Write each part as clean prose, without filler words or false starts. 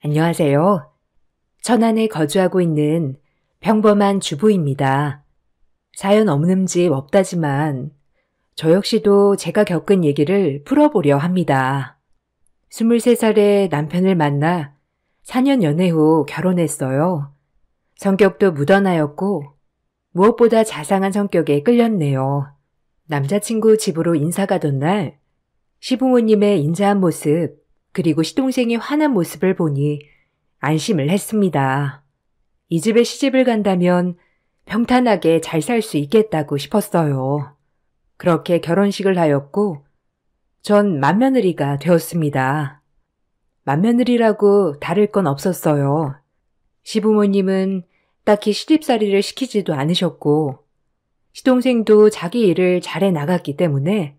안녕하세요. 천안에 거주하고 있는 평범한 주부입니다. 사연 없는 집 없다지만 저 역시도 제가 겪은 얘기를 풀어보려 합니다. 23살에 남편을 만나 4년 연애 후 결혼했어요. 성격도 무던하였고 무엇보다 자상한 성격에 끌렸네요. 남자친구 집으로 인사 가던 날 시부모님의 인자한 모습 그리고 시동생이 화난 모습을 보니 안심을 했습니다. 이 집에 시집을 간다면 평탄하게 잘 살 수 있겠다고 싶었어요. 그렇게 결혼식을 하였고 전 맏며느리가 되었습니다. 맏며느리라고 다를 건 없었어요. 시부모님은 딱히 시집살이를 시키지도 않으셨고 시동생도 자기 일을 잘해 나갔기 때문에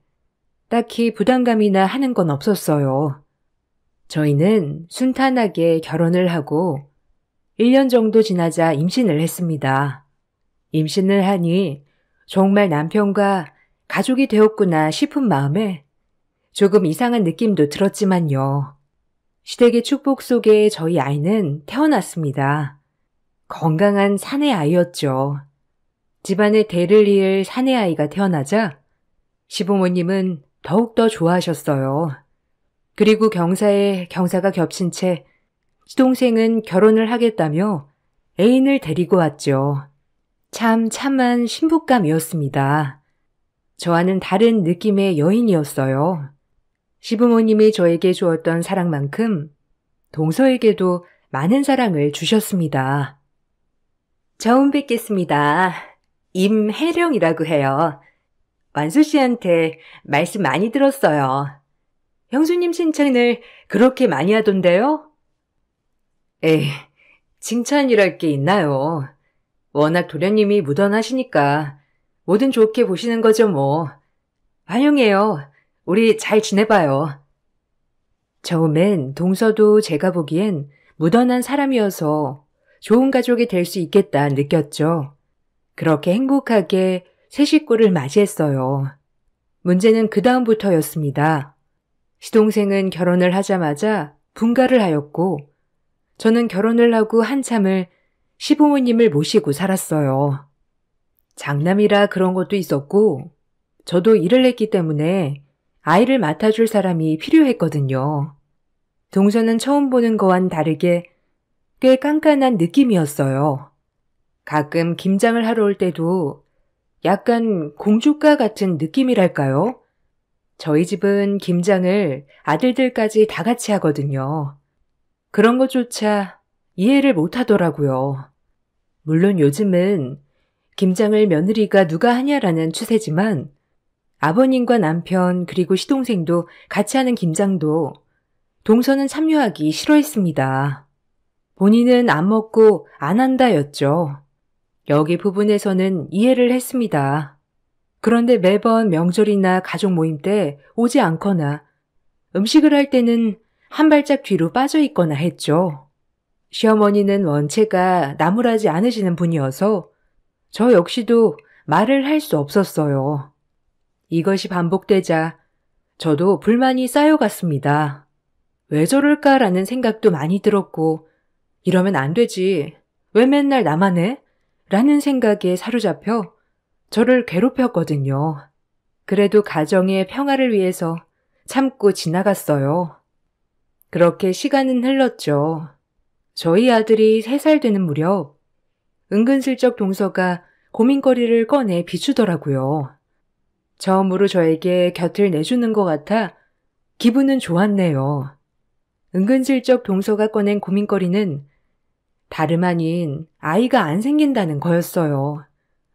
딱히 부담감이나 하는 건 없었어요. 저희는 순탄하게 결혼을 하고 1년 정도 지나자 임신을 했습니다. 임신을 하니 정말 남편과 가족이 되었구나 싶은 마음에 조금 이상한 느낌도 들었지만요. 시댁의 축복 속에 저희 아이는 태어났습니다. 건강한 사내 아이였죠. 집안에 대를 이을 사내 아이가 태어나자 시부모님은 더욱더 좋아하셨어요. 그리고 경사에 경사가 겹친 채 시동생은 결혼을 하겠다며 애인을 데리고 왔죠. 참 참한 신부감이었습니다. 저와는 다른 느낌의 여인이었어요. 시부모님이 저에게 주었던 사랑만큼 동서에게도 많은 사랑을 주셨습니다. 처음 뵙겠습니다. 임혜령이라고 해요. 완수 씨한테 말씀 많이 들었어요. 형수님 칭찬을 그렇게 많이 하던데요? 에이, 칭찬이랄 게 있나요? 워낙 도련님이 무던하시니까 뭐든 좋게 보시는 거죠 뭐. 환영해요. 우리 잘 지내봐요. 처음엔 동서도 제가 보기엔 무던한 사람이어서 좋은 가족이 될 수 있겠다 느꼈죠. 그렇게 행복하게 새 식구를 맞이했어요. 문제는 그 다음부터였습니다. 시동생은 결혼을 하자마자 분가를 하였고 저는 결혼을 하고 한참을 시부모님을 모시고 살았어요. 장남이라 그런 것도 있었고 저도 일을 했기 때문에 아이를 맡아줄 사람이 필요했거든요. 동서는 처음 보는 거와는 다르게 꽤 깐깐한 느낌이었어요. 가끔 김장을 하러 올 때도 약간 공주가 같은 느낌이랄까요? 저희 집은 김장을 아들들까지 다 같이 하거든요. 그런 것조차 이해를 못 하더라고요. 물론 요즘은 김장을 며느리가 누가 하냐라는 추세지만 아버님과 남편 그리고 시동생도 같이 하는 김장도 동서는 참여하기 싫어했습니다. 본인은 안 먹고 안 한다였죠. 여기 부분에서는 이해를 했습니다. 그런데 매번 명절이나 가족 모임 때 오지 않거나 음식을 할 때는 한 발짝 뒤로 빠져 있거나 했죠. 시어머니는 원체가 나무라지 않으시는 분이어서 저 역시도 말을 할 수 없었어요. 이것이 반복되자 저도 불만이 쌓여갔습니다. 왜 저럴까라는 생각도 많이 들었고 이러면 안 되지. 왜 맨날 나만 해? 라는 생각에 사로잡혀 저를 괴롭혔거든요. 그래도 가정의 평화를 위해서 참고 지나갔어요. 그렇게 시간은 흘렀죠. 저희 아들이 3살 되는 무렵 은근슬쩍 동서가 고민거리를 꺼내 비추더라고요. 처음으로 저에게 곁을 내주는 것 같아 기분은 좋았네요. 은근슬쩍 동서가 꺼낸 고민거리는 다름 아닌 아이가 안 생긴다는 거였어요.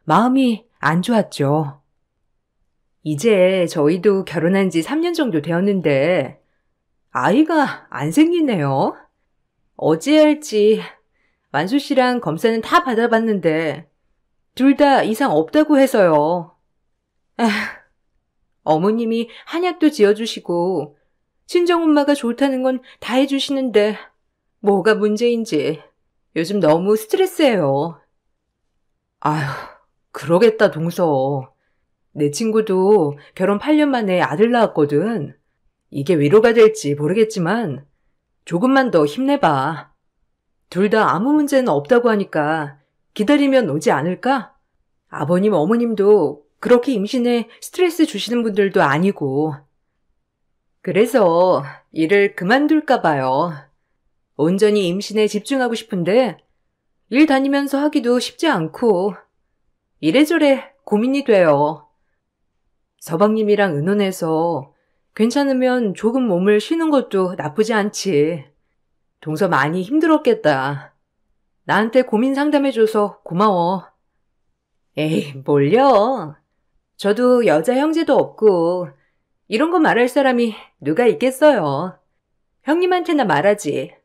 마음이 안 좋았죠. 이제 저희도 결혼한 지 3년 정도 되었는데 아이가 안 생기네요. 어찌해야 할지 완수 씨랑 검사는 다 받아봤는데 둘 다 이상 없다고 해서요. 어머님이 한약도 지어주시고 친정엄마가 좋다는 건 다 해주시는데 뭐가 문제인지 요즘 너무 스트레스예요. 아휴, 그러겠다 동서. 내 친구도 결혼 8년 만에 아들 낳았거든. 이게 위로가 될지 모르겠지만 조금만 더 힘내봐. 둘 다 아무 문제는 없다고 하니까 기다리면 오지 않을까? 아버님, 어머님도 그렇게 임신에 스트레스 주시는 분들도 아니고. 그래서 일을 그만둘까 봐요. 온전히 임신에 집중하고 싶은데 일 다니면서 하기도 쉽지 않고 이래저래 고민이 돼요. 서방님이랑 의논해서 괜찮으면 조금 몸을 쉬는 것도 나쁘지 않지. 동서 많이 힘들었겠다. 나한테 고민 상담해줘서 고마워. 에이, 뭘요? 저도 여자 형제도 없고 이런 거 말할 사람이 누가 있겠어요. 형님한테나 말하지.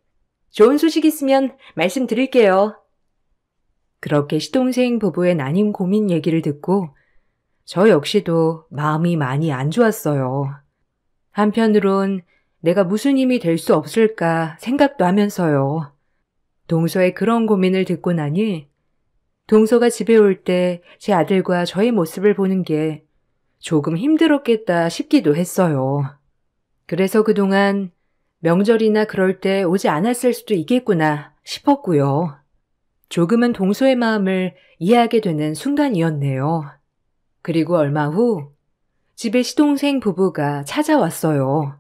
좋은 소식 있으면 말씀드릴게요. 그렇게 시동생 부부의 난임 고민 얘기를 듣고 저 역시도 마음이 많이 안 좋았어요. 한편으론 내가 무슨 힘이 될 수 없을까 생각도 하면서요. 동서의 그런 고민을 듣고 나니 동서가 집에 올 때 제 아들과 저의 모습을 보는 게 조금 힘들었겠다 싶기도 했어요. 그래서 그동안 명절이나 그럴 때 오지 않았을 수도 있겠구나 싶었고요. 조금은 동서의 마음을 이해하게 되는 순간이었네요. 그리고 얼마 후 집에 시동생 부부가 찾아왔어요.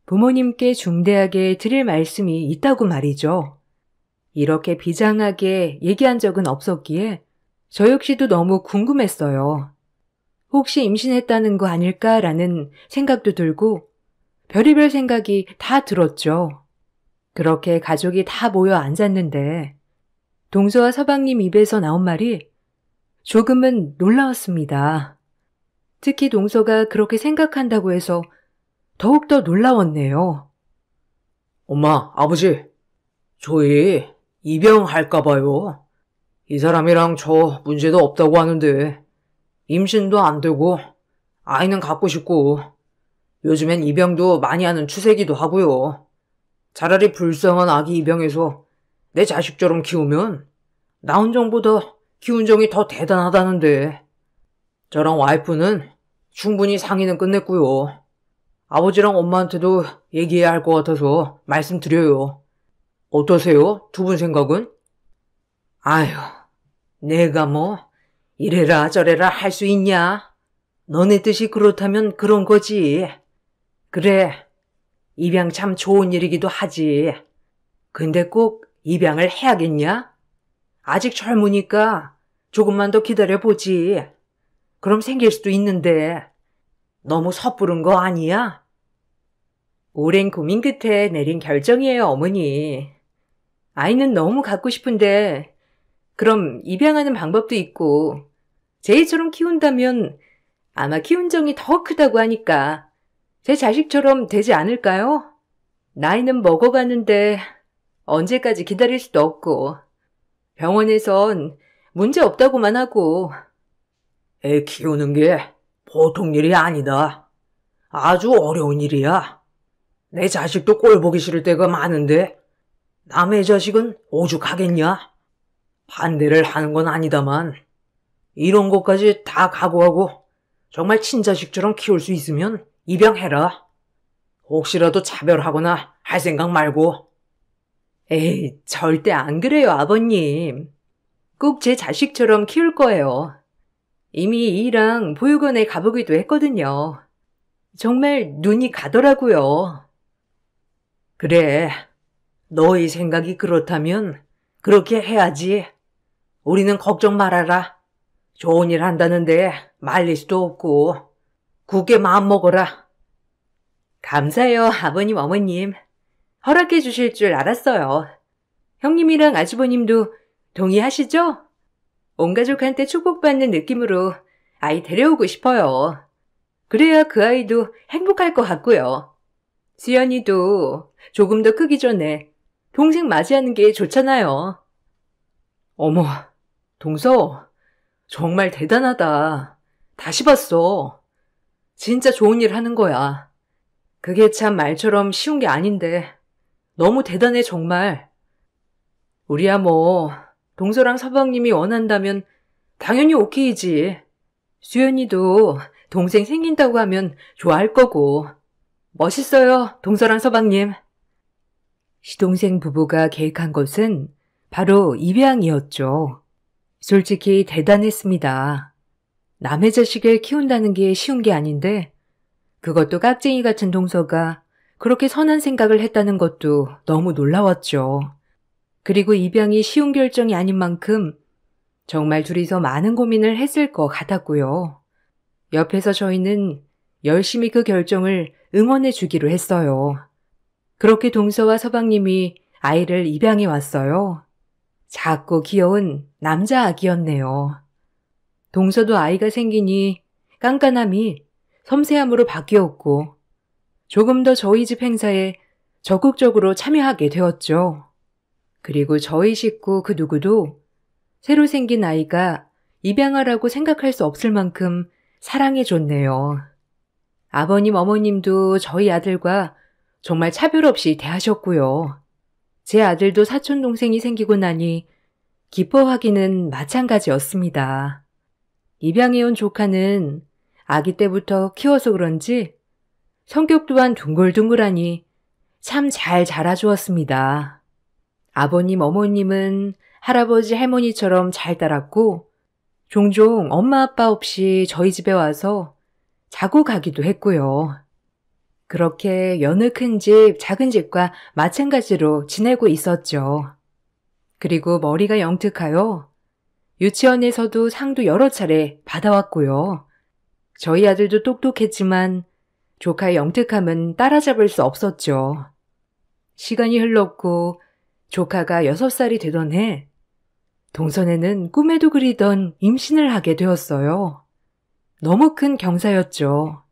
부모님께 중대하게 드릴 말씀이 있다고 말이죠. 이렇게 비장하게 얘기한 적은 없었기에 저 역시도 너무 궁금했어요. 혹시 임신했다는 거 아닐까라는 생각도 들고 별의별 생각이 다 들었죠. 그렇게 가족이 다 모여 앉았는데 동서와 서방님 입에서 나온 말이 조금은 놀라웠습니다. 특히 동서가 그렇게 생각한다고 해서 더욱더 놀라웠네요. 엄마, 아버지, 저희 입양할까 봐요. 이 사람이랑 저 문제도 없다고 하는데 임신도 안 되고 아이는 갖고 싶고 요즘엔 입양도 많이 하는 추세기도 하고요. 차라리 불쌍한 아기 입양해서 내 자식처럼 키우면 나 혼정보다 기운정이 더 대단하다는데 저랑 와이프는 충분히 상의는 끝냈고요. 아버지랑 엄마한테도 얘기해야 할 것 같아서 말씀드려요. 어떠세요? 두 분 생각은? 아휴, 내가 뭐 이래라 저래라 할 수 있냐? 너네 뜻이 그렇다면 그런 거지. 그래, 입양 참 좋은 일이기도 하지. 근데 꼭 입양을 해야겠냐? 아직 젊으니까 조금만 더 기다려보지. 그럼 생길 수도 있는데 너무 섣부른 거 아니야? 오랜 고민 끝에 내린 결정이에요, 어머니. 아이는 너무 갖고 싶은데 그럼 입양하는 방법도 있고 제이처럼 키운다면 아마 키운정이 더 크다고 하니까 제 자식처럼 되지 않을까요? 나이는 먹어가는데 언제까지 기다릴 수도 없고 병원에선 문제 없다고만 하고. 애 키우는 게 보통 일이 아니다. 아주 어려운 일이야. 내 자식도 꼴 보기 싫을 때가 많은데 남의 자식은 오죽하겠냐? 반대를 하는 건 아니다만 이런 것까지 다 각오하고 정말 친자식처럼 키울 수 있으면 입양해라. 혹시라도 차별하거나 할 생각 말고. 에이, 절대 안 그래요, 아버님. 꼭 제 자식처럼 키울 거예요. 이미 이랑 보육원에 가보기도 했거든요. 정말 눈이 가더라고요. 그래, 너의 생각이 그렇다면 그렇게 해야지. 우리는 걱정 말아라. 좋은 일 한다는데 말릴 수도 없고 굳게 마음 먹어라. 감사해요, 아버님, 어머님. 허락해 주실 줄 알았어요. 형님이랑 아주버님도 동의하시죠? 온 가족한테 축복받는 느낌으로 아이 데려오고 싶어요. 그래야 그 아이도 행복할 것 같고요. 수연이도 조금 더 크기 전에 동생 맞이하는 게 좋잖아요. 어머, 동서, 정말 대단하다. 다시 봤어. 진짜 좋은 일 하는 거야. 그게 참 말처럼 쉬운 게 아닌데 너무 대단해 정말. 우리야 뭐 동서랑 서방님이 원한다면 당연히 오케이지. 수연이도 동생 생긴다고 하면 좋아할 거고. 멋있어요, 동서랑 서방님. 시동생 부부가 계획한 것은 바로 입양이었죠. 솔직히 대단했습니다. 남의 자식을 키운다는 게 쉬운 게 아닌데 그것도 깍쟁이 같은 동서가 그렇게 선한 생각을 했다는 것도 너무 놀라웠죠. 그리고 입양이 쉬운 결정이 아닌 만큼 정말 둘이서 많은 고민을 했을 것 같았고요. 옆에서 저희는 열심히 그 결정을 응원해 주기로 했어요. 그렇게 동서와 서방님이 아이를 입양해 왔어요. 작고 귀여운 남자 아기였네요. 동서도 아이가 생기니 깐깐함이 섬세함으로 바뀌었고 조금 더 저희 집 행사에 적극적으로 참여하게 되었죠. 그리고 저희 식구 그 누구도 새로 생긴 아이가 입양아라고 생각할 수 없을 만큼 사랑해줬네요. 아버님, 어머님도 저희 아들과 정말 차별 없이 대하셨고요. 제 아들도 사촌 동생이 생기고 나니 기뻐하기는 마찬가지였습니다. 입양해온 조카는 아기 때부터 키워서 그런지 성격 또한 둥글둥글하니 참 잘 자라주었습니다. 아버님, 어머님은 할아버지, 할머니처럼 잘 따랐고 종종 엄마, 아빠 없이 저희 집에 와서 자고 가기도 했고요. 그렇게 여느 큰 집, 작은 집과 마찬가지로 지내고 있었죠. 그리고 머리가 영특하여 유치원에서도 상도 여러 차례 받아왔고요. 저희 아들도 똑똑했지만 조카의 영특함은 따라잡을 수 없었죠. 시간이 흘렀고 조카가 6살이 되던 해 동선에는 꿈에도 그리던 임신을 하게 되었어요. 너무 큰 경사였죠.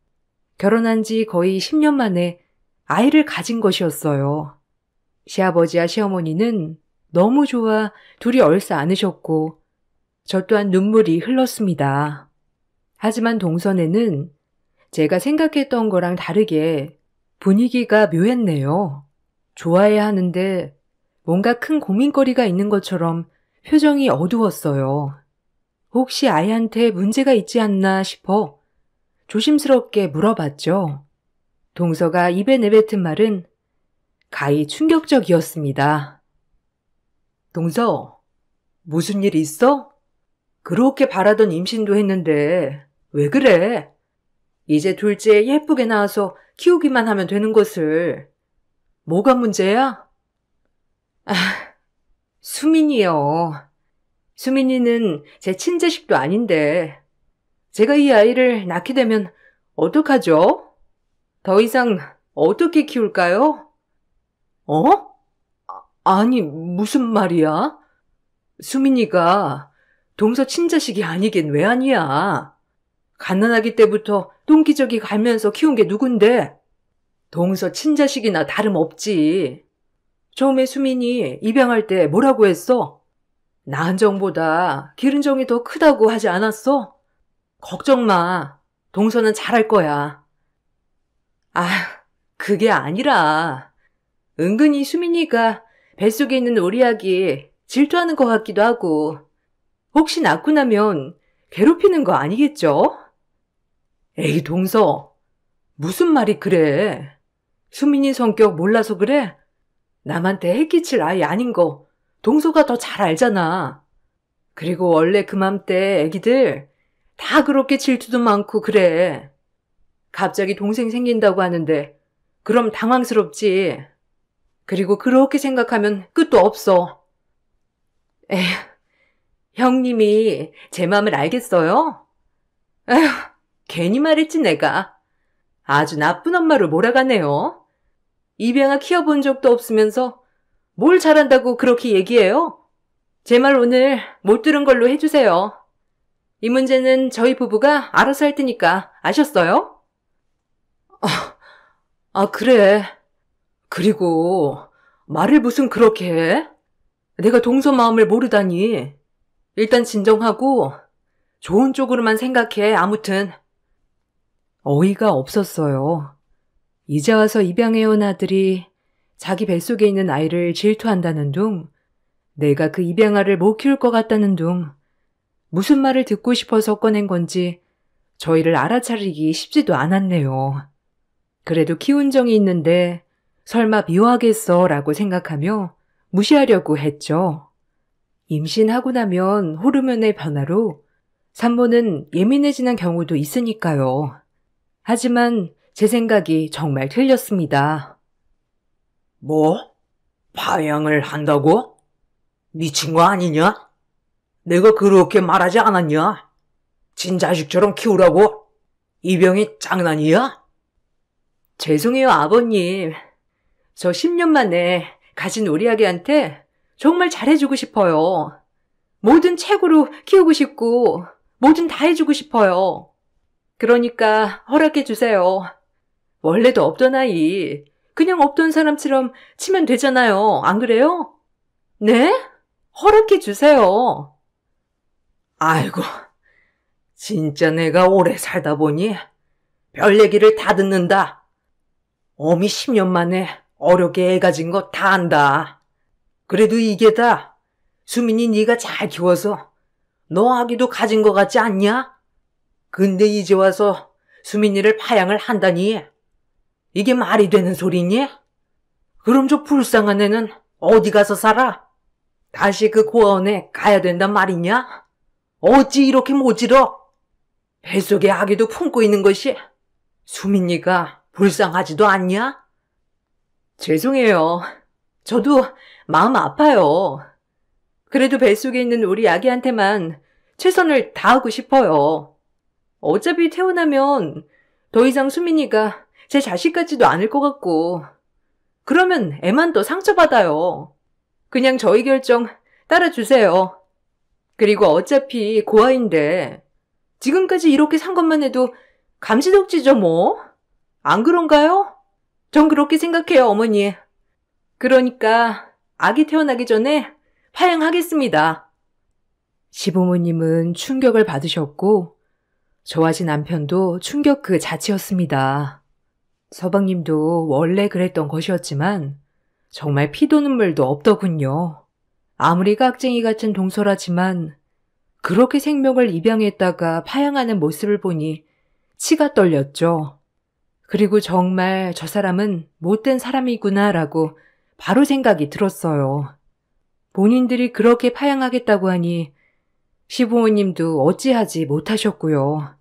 결혼한 지 거의 10년 만에 아이를 가진 것이었어요. 시아버지와 시어머니는 너무 좋아 둘이 얼싸 안으셨고 저 또한 눈물이 흘렀습니다. 하지만 동선에는 제가 생각했던 거랑 다르게 분위기가 묘했네요. 좋아해야 하는데 뭔가 큰 고민거리가 있는 것처럼 표정이 어두웠어요. 혹시 아이한테 문제가 있지 않나 싶어 조심스럽게 물어봤죠. 동서가 입에 내뱉은 말은 가히 충격적이었습니다. 동서, 무슨 일 있어? 그렇게 바라던 임신도 했는데 왜 그래? 이제 둘째 예쁘게 낳아서 키우기만 하면 되는 것을. 뭐가 문제야? 아, 수민이요. 수민이는 제 친자식도 아닌데 제가 이 아이를 낳게 되면 어떡하죠? 더 이상 어떻게 키울까요? 어? 아니, 무슨 말이야? 수민이가 동서 친자식이 아니긴 왜 아니야? 갓난아기 때부터 똥기저귀 갈면서 키운 게 누군데? 동서 친자식이나 다름없지. 처음에 수민이 입양할 때 뭐라고 했어? 낳은 정보다 기른 정이 더 크다고 하지 않았어? 걱정 마. 동서는 잘할 거야. 아, 그게 아니라 은근히 수민이가 뱃속에 있는 우리 아기 질투하는 것 같기도 하고 혹시 낳고 나면 괴롭히는 거 아니겠죠? 에이, 동서. 무슨 말이 그래? 수민이 성격 몰라서 그래? 남한테 해끼칠 아이 아닌 거 동서가 더 잘 알잖아. 그리고 원래 그맘때 애기들 다 그렇게 질투도 많고 그래. 갑자기 동생 생긴다고 하는데 그럼 당황스럽지. 그리고 그렇게 생각하면 끝도 없어. 에휴, 형님이 제 마음을 알겠어요? 에휴, 괜히 말했지 내가. 아주 나쁜 엄마로 몰아가네요. 입양아 키워본 적도 없으면서 뭘 잘한다고 그렇게 얘기해요? 제 말 오늘 못 들은 걸로 해주세요. 이 문제는 저희 부부가 알아서 할 테니까 아셨어요? 그래. 그리고 말을 무슨 그렇게 해? 내가 동서 마음을 모르다니. 일단 진정하고 좋은 쪽으로만 생각해. 아무튼. 어이가 없었어요. 이제 와서 입양해온 아들이 자기 뱃속에 있는 아이를 질투한다는 둥, 내가 그 입양아를 못 키울 것 같다는 둥, 무슨 말을 듣고 싶어서 꺼낸 건지 저희를 알아차리기 쉽지도 않았네요. 그래도 키운 정이 있는데 설마 미워하겠어 라고 생각하며 무시하려고 했죠. 임신하고 나면 호르몬의 변화로 산모는 예민해지는 경우도 있으니까요. 하지만 제 생각이 정말 틀렸습니다. 뭐? 파양을 한다고? 미친 거 아니냐? 내가 그렇게 말하지 않았냐? 친자식처럼 키우라고? 이 병이 장난이야? 죄송해요, 아버님. 저 10년 만에 가진 우리 아기한테 정말 잘해주고 싶어요. 뭐든 최고로 키우고 싶고 뭐든 다 해주고 싶어요. 그러니까 허락해 주세요. 원래도 없던 아이, 그냥 없던 사람처럼 치면 되잖아요. 안 그래요? 네? 허락해 주세요. 아이고, 진짜 내가 오래 살다 보니 별 얘기를 다 듣는다. 어미 10년 만에 어렵게 애 가진 거 다 안다. 그래도 이게 다 수민이 네가 잘 키워서 너 아기도 가진 거 같지 않냐? 근데 이제 와서 수민이를 파양을 한다니? 이게 말이 되는 소리니? 그럼 저 불쌍한 애는 어디 가서 살아? 다시 그 고아원에 가야 된단 말이냐? 어찌 이렇게 모질어? 뱃속에 아기도 품고 있는 것이 수민이가 불쌍하지도 않냐? 죄송해요. 저도 마음 아파요. 그래도 뱃속에 있는 우리 아기한테만 최선을 다하고 싶어요. 어차피 태어나면 더 이상 수민이가 제 자식 같지도 않을 것 같고, 그러면 애만 더 상처받아요. 그냥 저희 결정 따라주세요. 그리고 어차피 고아인데 지금까지 이렇게 산 것만 해도 감지덕지죠 뭐. 안 그런가요? 전 그렇게 생각해요, 어머니. 그러니까 아기 태어나기 전에 파양하겠습니다. 시부모님은 충격을 받으셨고 저와 제 남편도 충격 그 자체였습니다. 서방님도 원래 그랬던 것이었지만 정말 피도 눈물도 없더군요. 아무리 깍쟁이 같은 동서라지만 그렇게 생명을 입양했다가 파양하는 모습을 보니 치가 떨렸죠. 그리고 정말 저 사람은 못된 사람이구나라고 바로 생각이 들었어요. 본인들이 그렇게 파양하겠다고 하니 시부모님도 어찌하지 못하셨고요.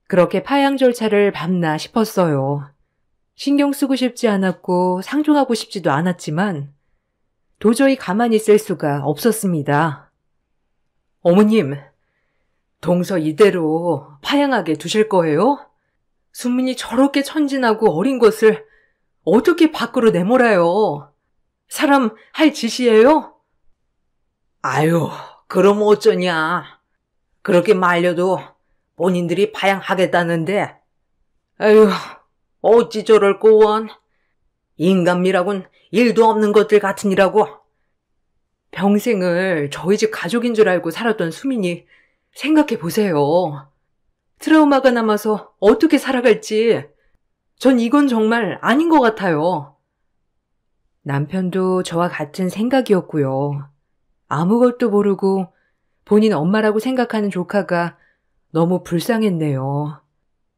그렇게 파양 절차를 밟나 싶었어요. 신경 쓰고 싶지 않았고 상종하고 싶지도 않았지만 도저히 가만히 있을 수가 없었습니다. 어머님, 동서 이대로 파양하게 두실 거예요? 수민이 저렇게 천진하고 어린 것을 어떻게 밖으로 내몰아요? 사람 할 짓이에요? 아유, 그럼 어쩌냐. 그렇게 말려도 본인들이 파양하겠다는데. 아유, 어찌 저럴꼬 원. 인간미라곤 일도 없는 것들 같으니라고. 평생을 저희 집 가족인 줄 알고 살았던 수민이 생각해 보세요. 트라우마가 남아서 어떻게 살아갈지 전 이건 정말 아닌 것 같아요. 남편도 저와 같은 생각이었고요. 아무것도 모르고 본인 엄마라고 생각하는 조카가 너무 불쌍했네요.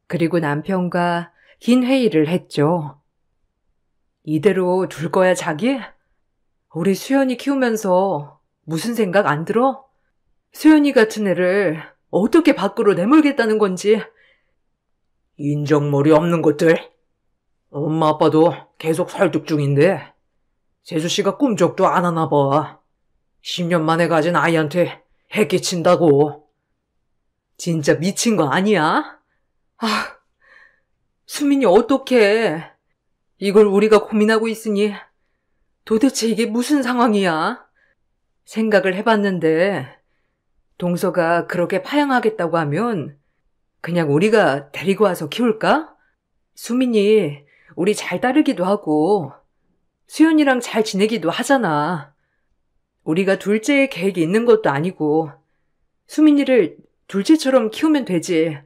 그리고 남편과 긴 회의를 했죠. 이대로 둘 거야, 자기? 우리 수연이 키우면서 무슨 생각 안 들어? 수연이 같은 애를 어떻게 밖으로 내몰겠다는 건지. 인정머리 없는 것들. 엄마 아빠도 계속 설득 중인데 재수씨가 꿈쩍도 안 하나 봐. 10년 만에 가진 아이한테 해 끼친다고. 진짜 미친 거 아니야? 아, 수민이 어떡해. 이걸 우리가 고민하고 있으니 도대체 이게 무슨 상황이야? 생각을 해봤는데 동서가 그렇게 파양하겠다고 하면 그냥 우리가 데리고 와서 키울까? 수민이 우리 잘 따르기도 하고 수연이랑 잘 지내기도 하잖아. 우리가 둘째 계획이 있는 것도 아니고 수민이를 둘째처럼 키우면 되지.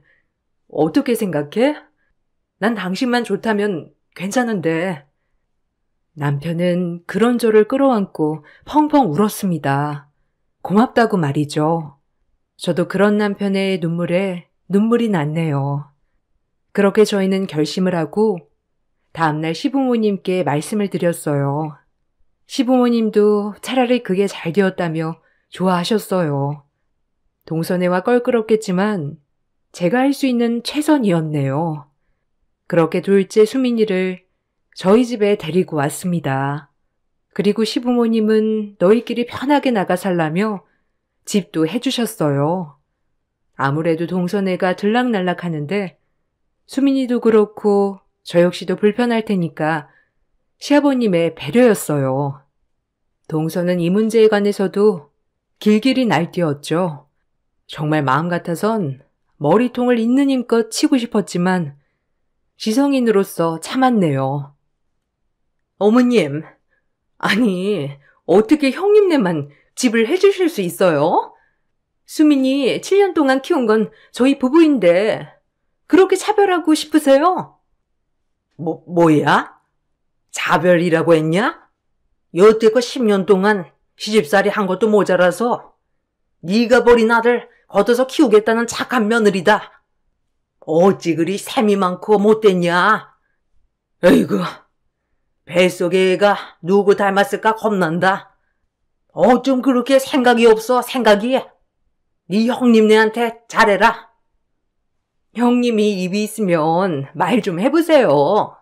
어떻게 생각해? 난 당신만 좋다면 괜찮은데. 남편은 그런 저를 끌어안고 펑펑 울었습니다. 고맙다고 말이죠. 저도 그런 남편의 눈물에 눈물이 났네요. 그렇게 저희는 결심을 하고 다음날 시부모님께 말씀을 드렸어요. 시부모님도 차라리 그게 잘 되었다며 좋아하셨어요. 동서네와 껄끄럽겠지만 제가 할 수 있는 최선이었네요. 그렇게 둘째 수민이를 저희 집에 데리고 왔습니다. 그리고 시부모님은 너희끼리 편하게 나가 살라며 집도 해주셨어요. 아무래도 동서네가 들락날락 하는데 수민이도 그렇고 저 역시도 불편할 테니까 시아버님의 배려였어요. 동서는 이 문제에 관해서도 길길이 날뛰었죠. 정말 마음 같아선 머리통을 있는 힘껏 치고 싶었지만 지성인으로서 참았네요. 어머님, 아니 어떻게 형님네만 집을 해주실 수 있어요? 수민이 7년 동안 키운 건 저희 부부인데 그렇게 차별하고 싶으세요? 뭐야? 자별이라고 했냐? 여태껏 10년 동안 시집살이 한 것도 모자라서 네가 버린 아들 걷어서 키우겠다는 착한 며느리다. 어찌 그리 셈이 많고 못됐냐? 에이구, 뱃속에 애가 누구 닮았을까 겁난다. 어쩜 그렇게 생각이 없어, 생각이. 네 형님네한테 잘해라. 형님이 입이 있으면 말 좀 해보세요.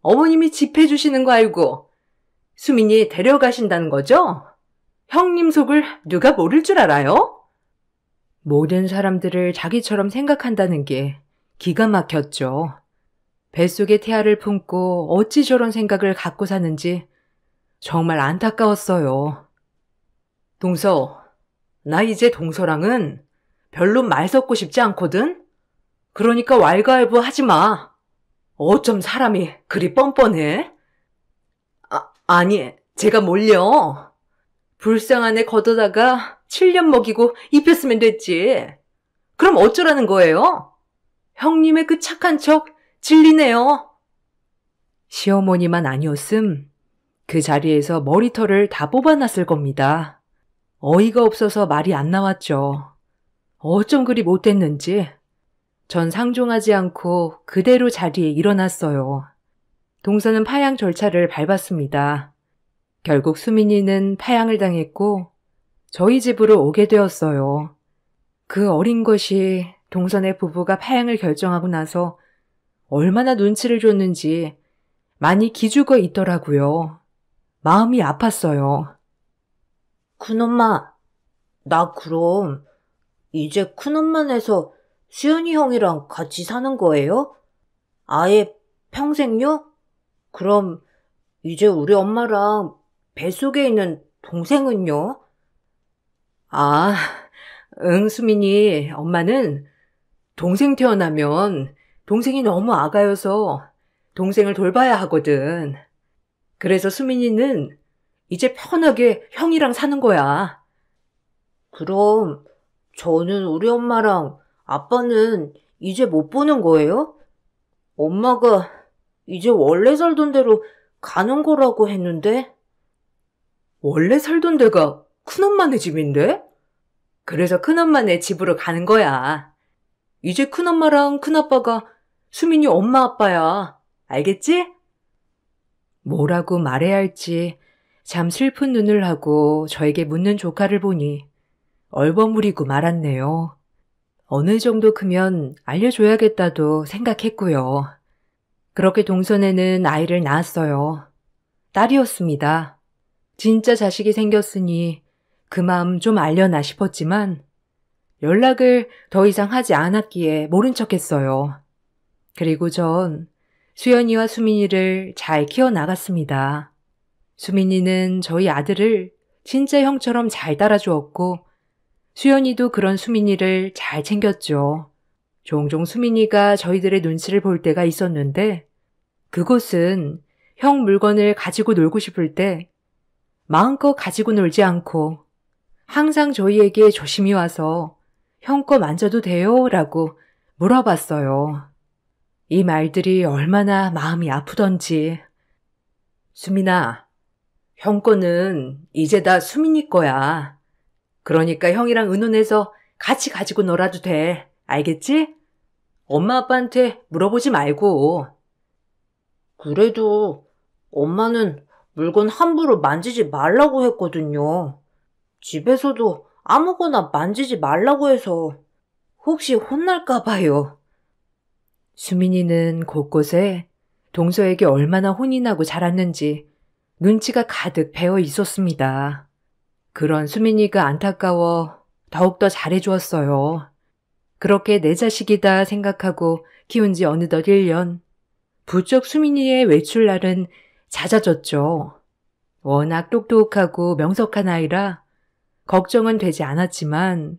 어머님이 집 해주시는 거 알고 수민이 데려가신다는 거죠? 형님 속을 누가 모를 줄 알아요? 모든 사람들을 자기처럼 생각한다는 게 기가 막혔죠. 뱃속에 태아를 품고 어찌 저런 생각을 갖고 사는지 정말 안타까웠어요. 동서, 나 이제 동서랑은 별로 말 섞고 싶지 않거든? 그러니까 왈가왈부 하지 마. 어쩜 사람이 그리 뻔뻔해? 아니, 제가 뭘요? 불쌍한 애 걷어다가 7년 먹이고 입혔으면 됐지. 그럼 어쩌라는 거예요? 형님의 그 착한 척 질리네요. 시어머니만 아니었음 그 자리에서 머리털을 다 뽑아놨을 겁니다. 어이가 없어서 말이 안 나왔죠. 어쩜 그리 못됐는지. 전 상종하지 않고 그대로 자리에 일어났어요. 동서는 파양 절차를 밟았습니다. 결국 수민이는 파양을 당했고 저희 집으로 오게 되었어요. 그 어린 것이 동선의 부부가 파양을 결정하고 나서 얼마나 눈치를 줬는지 많이 기죽어 있더라고요. 마음이 아팠어요. 큰엄마, 나 그럼 이제 큰엄마네서 수연이 형이랑 같이 사는 거예요? 아예 평생요? 그럼 이제 우리 엄마랑 뱃속에 있는 동생은요? 아, 응, 수민이 엄마는 동생 태어나면 동생이 너무 아가여서 동생을 돌봐야 하거든. 그래서 수민이는 이제 편하게 형이랑 사는 거야. 그럼 저는 우리 엄마랑 아빠는 이제 못 보는 거예요? 엄마가 이제 원래 살던 대로 가는 거라고 했는데? 원래 살던 데가 큰엄마네 집인데? 그래서 큰엄마네 집으로 가는 거야. 이제 큰엄마랑 큰아빠가 수민이 엄마 아빠야. 알겠지? 뭐라고 말해야 할지 참 슬픈 눈을 하고 저에게 묻는 조카를 보니 얼버무리고 말았네요. 어느 정도 크면 알려줘야겠다도 생각했고요. 그렇게 동선에는 아이를 낳았어요. 딸이었습니다. 진짜 자식이 생겼으니 그 마음 좀 알려나 싶었지만 연락을 더 이상 하지 않았기에 모른 척했어요. 그리고 전 수연이와 수민이를 잘 키워나갔습니다. 수민이는 저희 아들을 진짜 형처럼 잘 따라주었고 수연이도 그런 수민이를 잘 챙겼죠. 종종 수민이가 저희들의 눈치를 볼 때가 있었는데 그곳은 형 물건을 가지고 놀고 싶을 때 마음껏 가지고 놀지 않고 항상 저희에게 조심히 와서 형 거 만져도 돼요? 라고 물어봤어요. 이 말들이 얼마나 마음이 아프던지. 수민아, 형 거는 이제 다 수민이 거야. 그러니까 형이랑 의논해서 같이 가지고 놀아도 돼. 알겠지? 엄마 아빠한테 물어보지 말고. 그래도 엄마는 물건 함부로 만지지 말라고 했거든요. 집에서도 아무거나 만지지 말라고 해서 혹시 혼날까 봐요. 수민이는 곳곳에 동서에게 얼마나 혼이 나고 자랐는지 눈치가 가득 배어 있었습니다. 그런 수민이가 안타까워 더욱더 잘해주었어요. 그렇게 내 자식이다 생각하고 키운 지 어느덧 1년. 부쩍 수민이의 외출날은 잦아졌죠. 워낙 똑똑하고 명석한 아이라 걱정은 되지 않았지만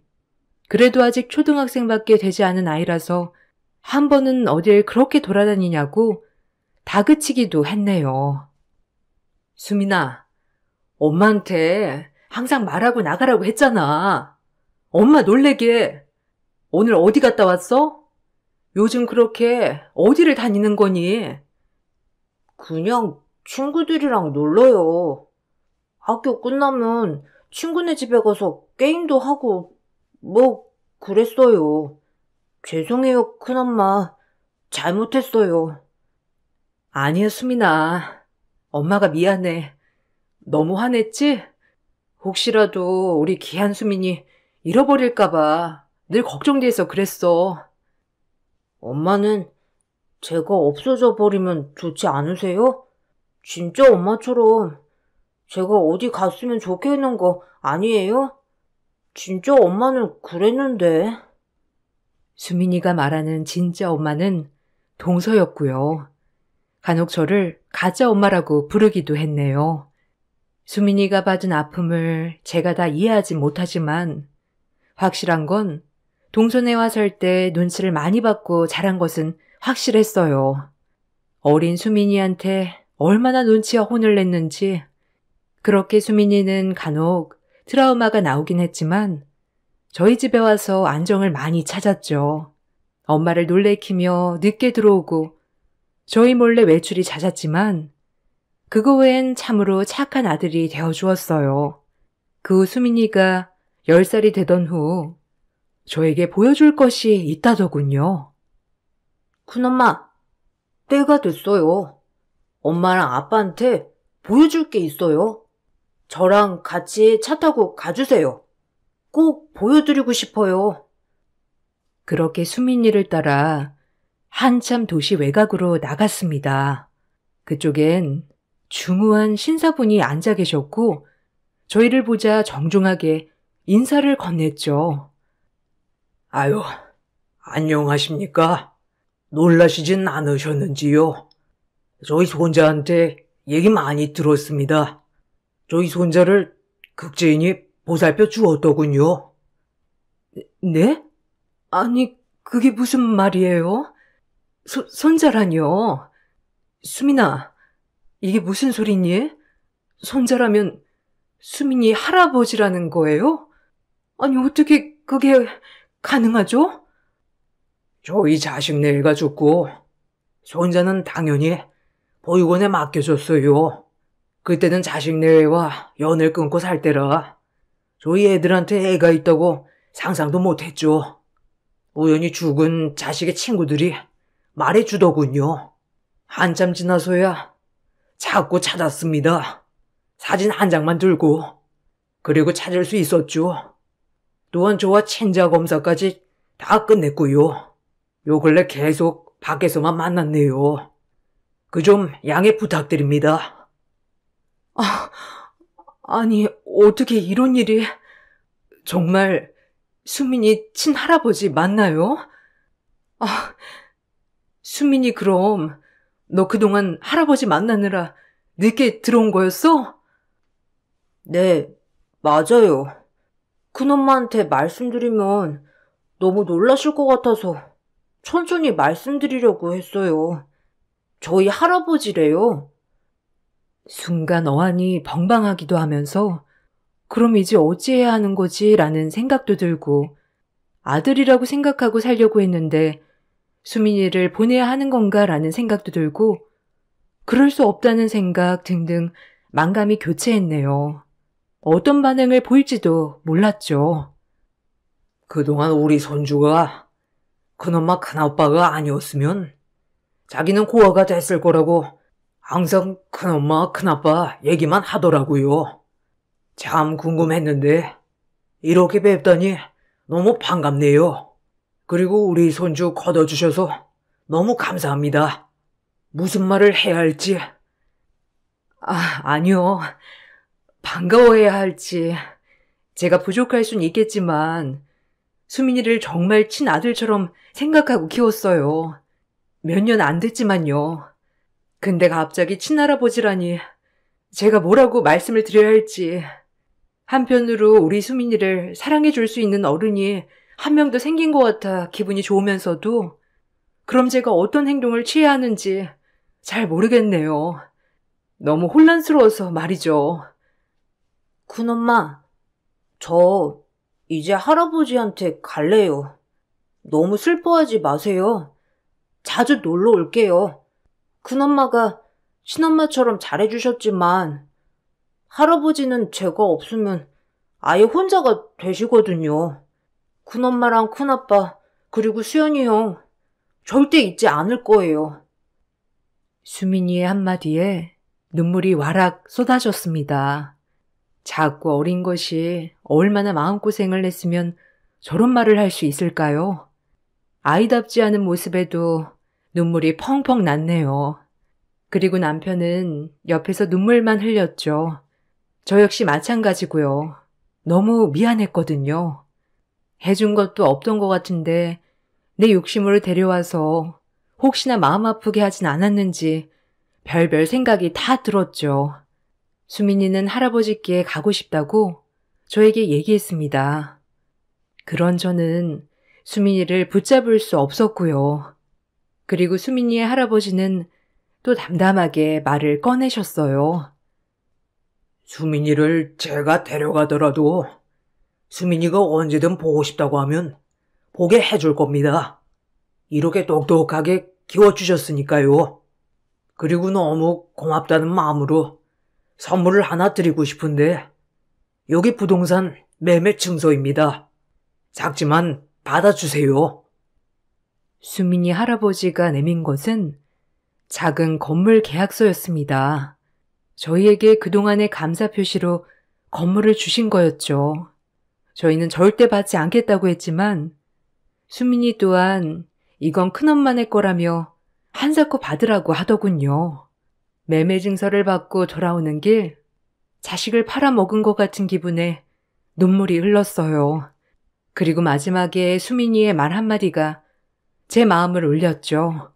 그래도 아직 초등학생밖에 되지 않은 아이라서 한 번은 어딜 그렇게 돌아다니냐고 다그치기도 했네요. 수민아, 엄마한테 항상 말하고 나가라고 했잖아. 엄마 놀래게. 오늘 어디 갔다 왔어? 요즘 그렇게 어디를 다니는 거니? 그냥 친구들이랑 놀러요. 학교 끝나면 친구네 집에 가서 게임도 하고 뭐 그랬어요. 죄송해요, 큰엄마. 잘못했어요. 아니야, 수민아. 엄마가 미안해. 너무 화냈지? 혹시라도 우리 귀한 수민이 잃어버릴까봐 늘 걱정돼서 그랬어. 엄마는 제가 없어져 버리면 좋지 않으세요? 진짜 엄마처럼 제가 어디 갔으면 좋겠는 거 아니에요? 진짜 엄마는 그랬는데. 수민이가 말하는 진짜 엄마는 동서였고요. 간혹 저를 가짜 엄마라고 부르기도 했네요. 수민이가 받은 아픔을 제가 다 이해하지 못하지만 확실한 건 동서네 와 살 때 눈치를 많이 받고 자란 것은 확실했어요. 어린 수민이한테 얼마나 눈치와 혼을 냈는지. 그렇게 수민이는 간혹 트라우마가 나오긴 했지만 저희 집에 와서 안정을 많이 찾았죠. 엄마를 놀래키며 늦게 들어오고 저희 몰래 외출이 잦았지만 그거 외엔 참으로 착한 아들이 되어주었어요. 그 후 수민이가 10살이 되던 후 저에게 보여줄 것이 있다더군요. 큰엄마, 때가 됐어요. 엄마랑 아빠한테 보여줄 게 있어요. 저랑 같이 차 타고 가주세요. 꼭 보여드리고 싶어요. 그렇게 수민이를 따라 한참 도시 외곽으로 나갔습니다. 그쪽엔 중후한 신사분이 앉아 계셨고 저희를 보자 정중하게 인사를 건넸죠. 아유, 안녕하십니까? 놀라시진 않으셨는지요? 저희 손자한테 얘기 많이 들었습니다. 저희 손자를 극제인이 보살펴 주었더군요. 네? 아니, 그게 무슨 말이에요? 손자라뇨? 수민아, 이게 무슨 소리니? 손자라면 수민이 할아버지라는 거예요? 아니, 어떻게 그게 가능하죠? 저희 자식네가 죽고 손자는 당연히 보육원에 맡겨줬어요. 그때는 자식네와 연을 끊고 살 때라 저희 애들한테 애가 있다고 상상도 못했죠. 우연히 죽은 자식의 친구들이 말해주더군요. 한참 지나서야 자꾸 찾았습니다. 사진 한 장만 들고. 그리고 찾을 수 있었죠. 또한 저와 친자 검사까지 다 끝냈고요. 요 근래 계속 밖에서만 만났네요. 그 좀 양해 부탁드립니다. 아니, 어떻게 이런 일이... 정말 수민이 친할아버지 맞나요? 수민이 그럼 너 그동안 할아버지 만나느라 늦게 들어온 거였어? 네, 맞아요. 큰엄마한테 말씀드리면 너무 놀라실 것 같아서 천천히 말씀드리려고 했어요. 저희 할아버지래요. 순간 어안이 벙벙하기도 하면서 그럼 이제 어찌해야 하는 거지? 라는 생각도 들고 아들이라고 생각하고 살려고 했는데 수민이를 보내야 하는 건가? 라는 생각도 들고 그럴 수 없다는 생각 등등 만감이 교체했네요. 어떤 반응을 보일지도 몰랐죠. 그동안 우리 손주가 큰엄마 큰아빠가 아니었으면 자기는 고아가 됐을 거라고 항상 큰엄마, 큰아빠 얘기만 하더라고요. 참 궁금했는데 이렇게 뵙다니 너무 반갑네요. 그리고 우리 손주 걷어주셔서 너무 감사합니다. 무슨 말을 해야 할지. 아니요. 반가워해야 할지. 제가 부족할 순 있겠지만 수민이를 정말 친아들처럼 생각하고 키웠어요. 몇 년 안 됐지만요. 근데 갑자기 친할아버지라니 제가 뭐라고 말씀을 드려야 할지. 한편으로 우리 수민이를 사랑해 줄 수 있는 어른이 한 명 더 생긴 것 같아 기분이 좋으면서도 그럼 제가 어떤 행동을 취해야 하는지 잘 모르겠네요. 너무 혼란스러워서 말이죠. 큰엄마, 저 이제 할아버지한테 갈래요. 너무 슬퍼하지 마세요. 자주 놀러 올게요. 큰엄마가 친엄마처럼 잘해주셨지만 할아버지는 제가 없으면 아예 혼자가 되시거든요. 큰엄마랑 큰아빠 그리고 수연이 형 절대 잊지 않을 거예요. 수민이의 한마디에 눈물이 와락 쏟아졌습니다. 작고 어린 것이 얼마나 마음고생을 했으면 저런 말을 할 수 있을까요? 아이답지 않은 모습에도 눈물이 펑펑 났네요. 그리고 남편은 옆에서 눈물만 흘렸죠. 저 역시 마찬가지고요. 너무 미안했거든요. 해준 것도 없던 것 같은데 내 욕심으로 데려와서 혹시나 마음 아프게 하진 않았는지 별별 생각이 다 들었죠. 수민이는 할아버지께 가고 싶다고 저에게 얘기했습니다. 그런 저는 수민이를 붙잡을 수 없었고요. 그리고 수민이의 할아버지는 또 담담하게 말을 꺼내셨어요. 수민이를 제가 데려가더라도 수민이가 언제든 보고 싶다고 하면 보게 해줄 겁니다. 이렇게 똑똑하게 키워주셨으니까요. 그리고 너무 고맙다는 마음으로 선물을 하나 드리고 싶은데 여기 부동산 매매 증서입니다. 작지만 받아주세요. 수민이 할아버지가 내민 것은 작은 건물 계약서였습니다. 저희에게 그동안의 감사 표시로 건물을 주신 거였죠. 저희는 절대 받지 않겠다고 했지만 수민이 또한 이건 큰엄마네 거라며 한사코 받으라고 하더군요. 매매 증서를 받고 돌아오는 길 자식을 팔아먹은 것 같은 기분에 눈물이 흘렀어요. 그리고 마지막에 수민이의 말 한마디가 제 마음을 울렸죠.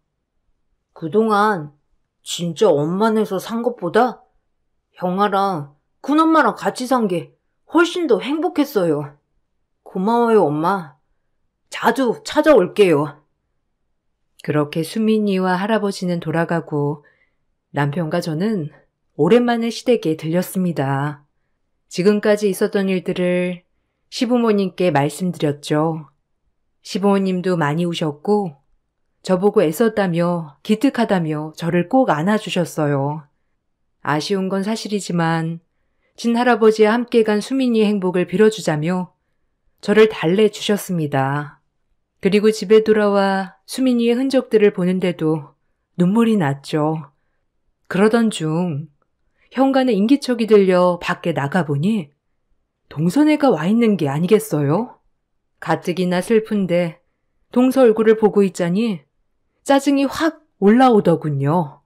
그동안 진짜 엄마네서 산 것보다 형아랑 큰엄마랑 같이 산 게 훨씬 더 행복했어요. 고마워요, 엄마. 자주 찾아올게요. 그렇게 수민이와 할아버지는 돌아가고 남편과 저는 오랜만에 시댁에 들렸습니다. 지금까지 있었던 일들을 시부모님께 말씀드렸죠. 시부모님도 많이 우셨고 저보고 애썼다며 기특하다며 저를 꼭 안아주셨어요. 아쉬운 건 사실이지만 친할아버지와 함께 간 수민이의 행복을 빌어주자며 저를 달래주셨습니다. 그리고 집에 돌아와 수민이의 흔적들을 보는데도 눈물이 났죠. 그러던 중 현관에 인기척이 들려 밖에 나가보니 동선애가 와 있는 게 아니겠어요? 가뜩이나 슬픈데 동서 얼굴을 보고 있자니 짜증이 확 올라오더군요.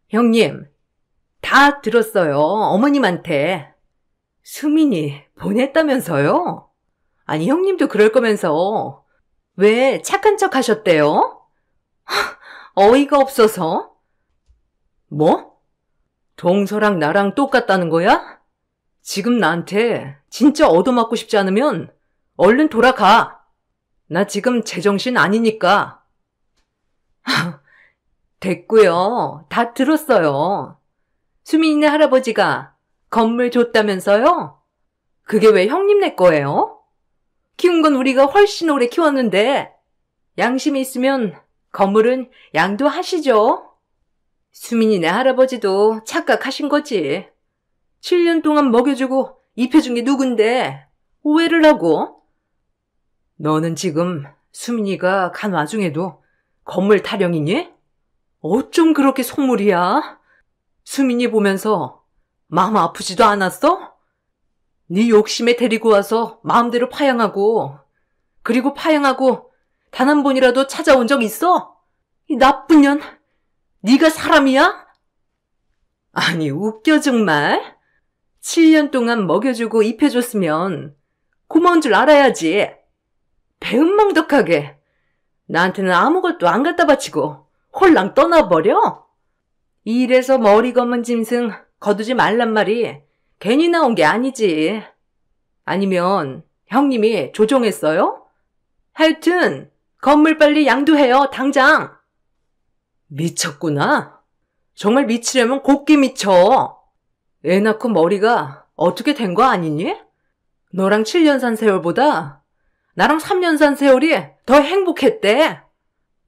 형님, 다 들었어요. 어머님한테. 수민이 보냈다면서요? 아니, 형님도 그럴 거면서 왜 착한 척 하셨대요? 어이가 없어서. 뭐? 동서랑 나랑 똑같다는 거야? 지금 나한테 진짜 얻어맞고 싶지 않으면 얼른 돌아가. 나 지금 제정신 아니니까. 됐고요. 다 들었어요. 수민이네 할아버지가 건물 줬다면서요? 그게 왜 형님네 거예요? 키운 건 우리가 훨씬 오래 키웠는데 양심이 있으면 건물은 양도하시죠. 수민이네 할아버지도 착각하신 거지. 7년 동안 먹여주고 입혀준 게 누군데 오해를 하고. 너는 지금 수민이가 간 와중에도 건물 타령이니? 어쩜 그렇게 속물이야? 수민이 보면서 마음 아프지도 않았어? 네 욕심에 데리고 와서 마음대로 파양하고, 그리고 파양하고 단 한 번이라도 찾아온 적 있어? 이 나쁜 년, 네가 사람이야? 아니, 웃겨 정말. 7년 동안 먹여주고 입혀줬으면 고마운 줄 알아야지. 배은망덕하게 나한테는 아무것도 안 갖다 바치고 홀랑 떠나버려? 이래서 머리 검은 짐승 거두지 말란 말이 괜히 나온 게 아니지. 아니면 형님이 조종했어요? 하여튼 건물 빨리 양도해요, 당장. 미쳤구나. 정말 미치려면 곱게 미쳐. 애 낳고 머리가 어떻게 된 거 아니니? 너랑 7년 산 세월보다 나랑 3년 산 세월이 더 행복했대.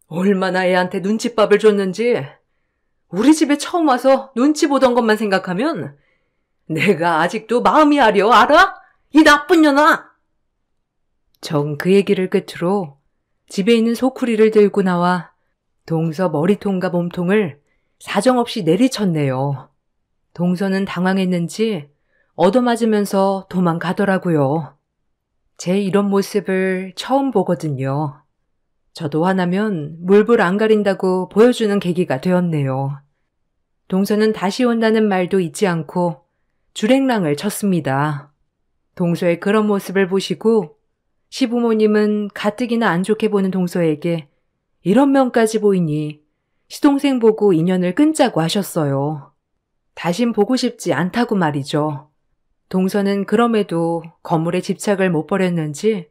얼마나 애한테 눈칫밥을 줬는지. 우리 집에 처음 와서 눈치 보던 것만 생각하면 내가 아직도 마음이 아려, 알아? 이 나쁜 년아! 정 그 얘기를 끝으로 집에 있는 소쿠리를 들고 나와 동서 머리통과 몸통을 사정없이 내리쳤네요. 동서는 당황했는지 얻어맞으면서 도망가더라고요. 제 이런 모습을 처음 보거든요. 저도 화나면 물불 안 가린다고 보여주는 계기가 되었네요. 동서는 다시 온다는 말도 잊지 않고 주랭랑을 쳤습니다. 동서의 그런 모습을 보시고 시부모님은 가뜩이나 안 좋게 보는 동서에게 이런 면까지 보이니 시동생 보고 인연을 끊자고 하셨어요. 다신 보고 싶지 않다고 말이죠. 동서는 그럼에도 건물에 집착을 못 버렸는지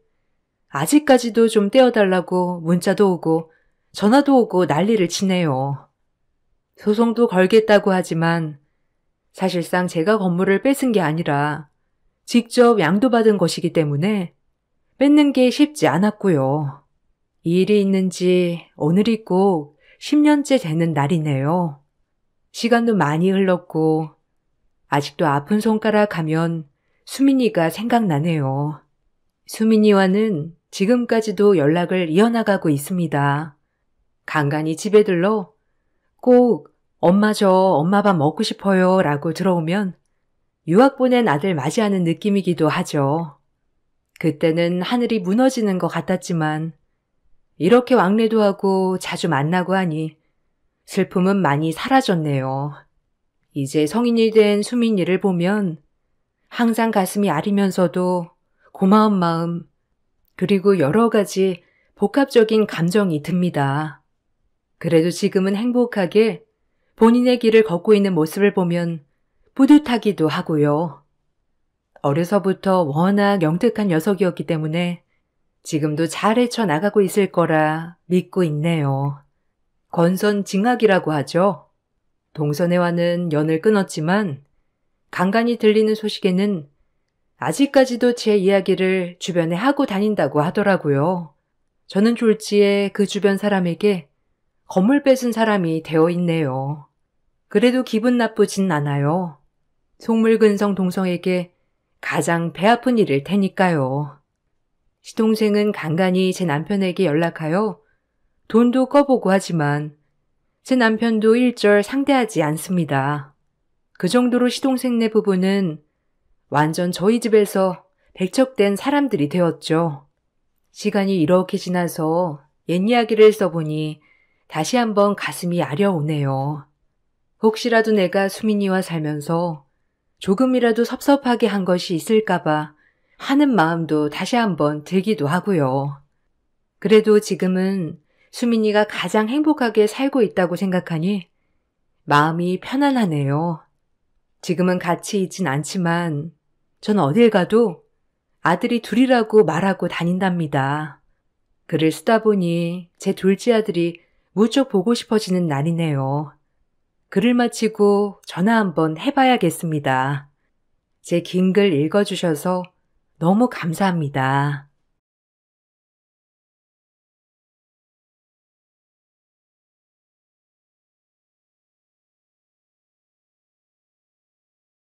아직까지도 좀 떼어달라고 문자도 오고 전화도 오고 난리를 치네요. 소송도 걸겠다고 하지만 사실상 제가 건물을 뺏은 게 아니라 직접 양도받은 것이기 때문에 뺏는 게 쉽지 않았고요. 이 일이 있는지 오늘이 꼭 10년째 되는 날이네요. 시간도 많이 흘렀고 아직도 아픈 손가락 하면 수민이가 생각나네요. 수민이와는 지금까지도 연락을 이어나가고 있습니다. 간간히 집에 들러 꼭 엄마 저 엄마 밥 먹고 싶어요 라고 들어오면 유학 보낸 아들 맞이하는 느낌이기도 하죠. 그때는 하늘이 무너지는 것 같았지만 이렇게 왕래도 하고 자주 만나고 하니 슬픔은 많이 사라졌네요. 이제 성인이 된 수민이를 보면 항상 가슴이 아리면서도 고마운 마음 그리고 여러 가지 복합적인 감정이 듭니다. 그래도 지금은 행복하게 본인의 길을 걷고 있는 모습을 보면 뿌듯하기도 하고요. 어려서부터 워낙 영특한 녀석이었기 때문에 지금도 잘 헤쳐나가고 있을 거라 믿고 있네요. 건선징악이라고 하죠. 동선애와는 연을 끊었지만 간간히 들리는 소식에는 아직까지도 제 이야기를 주변에 하고 다닌다고 하더라고요. 저는 졸지에 그 주변 사람에게 건물 뺏은 사람이 되어 있네요. 그래도 기분 나쁘진 않아요. 속물근성 동성에게 가장 배 아픈 일일 테니까요. 시동생은 간간히 제 남편에게 연락하여 돈도 꺼보고 하지만 제 남편도 일절 상대하지 않습니다. 그 정도로 시동생네 부부는 완전 저희 집에서 백척된 사람들이 되었죠. 시간이 이렇게 지나서 옛 이야기를 써보니 다시 한번 가슴이 아려오네요. 혹시라도 내가 수민이와 살면서 조금이라도 섭섭하게 한 것이 있을까봐 하는 마음도 다시 한번 들기도 하고요. 그래도 지금은 수민이가 가장 행복하게 살고 있다고 생각하니 마음이 편안하네요. 지금은 같이 있진 않지만 전 어딜 가도 아들이 둘이라고 말하고 다닌답니다. 글을 쓰다 보니 제 둘째 아들이 무척 보고 싶어지는 날이네요. 글을 마치고 전화 한번 해봐야겠습니다. 제 긴 글 읽어주셔서 너무 감사합니다.